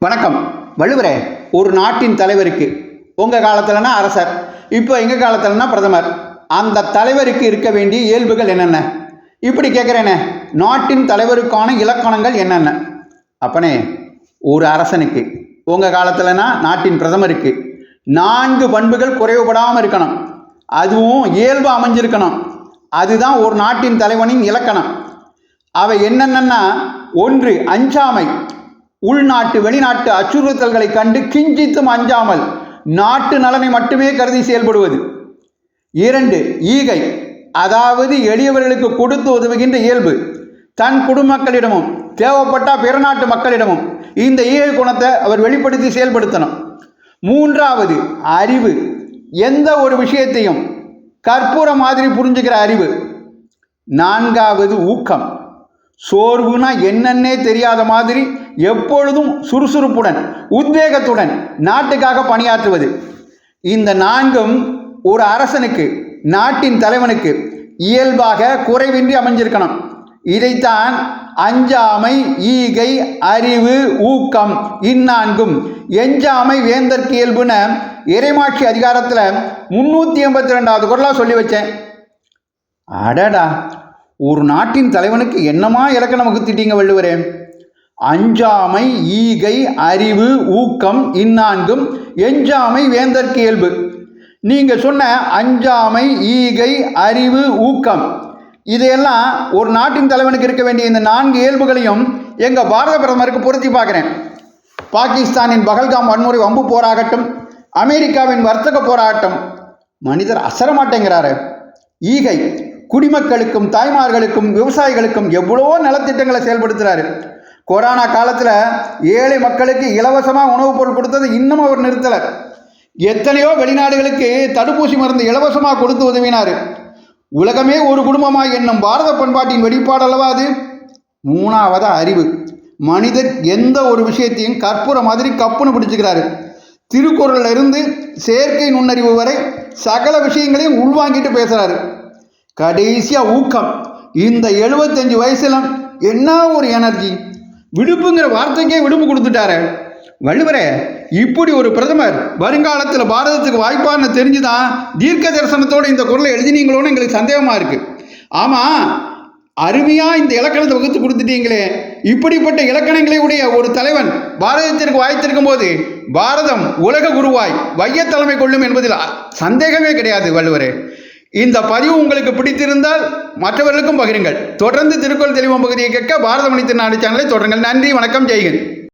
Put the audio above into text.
வணக்கம். வள்ளுவரே, ஒரு நாட்டின் தலைவருக்கு உங்கள் காலத்தில்னா அரசர், இப்போ எங்கள் காலத்தில்னா பிரதமர், அந்த தலைவருக்கு இருக்க வேண்டிய இயல்புகள் என்னென்ன? இப்படி கேட்குறேனே, நாட்டின் தலைவருக்கான இலக்கணங்கள் என்னென்ன? அப்பனே, ஒரு அரசனுக்கு உங்கள் காலத்தில்னா நாட்டின் பிரதமருக்கு 4 பண்புகள் குறைவுபடாமல் இருக்கணும். அதுவும் இயல்பு அமைஞ்சிருக்கணும். அதுதான் ஒரு நாட்டின் தலைவனின் இலக்கணம். அவை என்னென்னா, 1 அஞ்சாமை. உள்நாட்டு வெளிநாட்டு அச்சுறுத்தல்களை கண்டு கிஞ்சித்தும் அஞ்சாமல் நாட்டு நலனை மட்டுமே கருதி செயல்படுவது. 2 ஈகை, அதாவது எளியவர்களுக்கு கொடுத்து உதவுகின்ற இயல்பு. தன் குடும்ப மக்களிடமும் தேவைப்பட்ட பிற நாட்டு மக்களிடமும் இந்த ஈகை குணத்தை அவர் வெளிப்படுத்தி செயல்படுத்தணும். 3வது அறிவு, எந்த ஒரு விஷயத்தையும் கற்பூர மாதிரி புரிஞ்சுக்கிற அறிவு. 4வது ஊக்கம், சோர்வுனா என்னன்னே தெரியாத மாதிரி எப்பொழுதும் சுறுசுறுப்புடன் உத்வேகத்துடன் நாட்டுக்காக பணியாற்றுவது. இந்த 4ம் ஒரு அரசனுக்கு, நாட்டின் தலைவனுக்கு இயல்பாக குறைவின்றி அமைஞ்சிருக்கணும். இதைத்தான் அஞ்சாமை, ஈகை, அறிவு, ஊக்கம் இந்நான்கும் எஞ்சாமை வேந்தற்கு இயல்புன இறைமாட்சி அதிகாரத்தில் 382வது குறளா சொல்லி வச்சேன். அடடா, ஒரு நாட்டின் தலைவனுக்கு என்னமா இலக்கணம் வகுத்திட்டீங்க வள்ளுவரே. அஞ்சாமை, ஈகை, அறிவு, ஊக்கம் இந்நான்கும் எஞ்சாமை வேந்தற்கு இயல்பு. நீங்கள் சொன்ன அஞ்சாமை, ஈகை, அறிவு, ஊக்கம் இதையெல்லாம் ஒரு நாட்டின் தலைவனுக்கு இருக்க வேண்டிய இந்த 4 இயல்புகளையும் எங்கள் பாரத பிரதமருக்கு பொருத்தி பார்க்குறேன். பாகிஸ்தானின் பகல்காம் வன்முறை வம்பு போராகட்டும், அமெரிக்காவின் வர்த்தக போராட்டம், மனிதர் அசரமாட்டேங்கிறாரு. ஈகை, குடிமக்களுக்கும் தாய்மார்களுக்கும் விவசாயிகளுக்கும் எவ்வளவோ நலத்திட்டங்களை செயல்படுத்துகிறாரு. கொரோனா காலத்தில் ஏழை மக்களுக்கு இலவசமாக உணவுப் பொருள் கொடுத்தது இன்னும் அவர் நிறுத்தலை. எத்தனையோ வெளிநாடுகளுக்கு தடுப்பூசி மருந்து இலவசமாக கொடுத்து உதவினார். உலகமே ஒரு குடும்பமாக என்னும் பாரத பண்பாட்டின் வெளிப்பாடு அல்லவா அது. 3வது அறிவு, மனிதர் எந்த ஒரு விஷயத்தையும் கற்பூர மாதிரி கப்புன்னு பிடிச்சுக்கிறாரு. திருக்குறளில் இருந்து செயற்கை நுண்ணறிவு வரை சகல விஷயங்களையும் உள்வாங்கிட்டு பேசுகிறாரு. கடைசியாக ஊக்கம், இந்த 75 வயசுல என்ன ஒரு எனர்ஜி, விடுப்புங்கிற வார்த்தைக்கே விடுப்பு கொடுத்துட்டாரு. வள்ளுவரே, இப்படி ஒரு பிரதமர் வருங்காலத்தில் பாரதத்துக்கு வாய்ப்பான்னு தெரிஞ்சுதான் தீர்க்க தரிசனத்தோடு இந்த குறளை எழுதினீங்களோன்னு எங்களுக்கு சந்தேகமாக இருக்குது. ஆமாம், அருமையாக இந்த இலக்கணத்தை வகுத்து கொடுத்துட்டீங்களே. இப்படிப்பட்ட இலக்கணங்களை உடைய ஒரு தலைவன் பாரதத்திற்கு வாய்த்திருக்கும் போது பாரதம் உலக குருவாய் வைய தலைமை கொள்ளும் என்பதில் சந்தேகமே கிடையாது. வள்ளுவரே, இந்த பதிவு உங்களுக்கு பிடித்திருந்தால் மற்றவர்களுக்கும் பகிருங்கள். தொடர்ந்து திருக்குறள் தெளிவாம் பகுதியை கேட்க பாரத மணி திருநாடு சேனலை தொடருங்கள். நன்றி, வணக்கம், ஜெய்ஹிந்த்.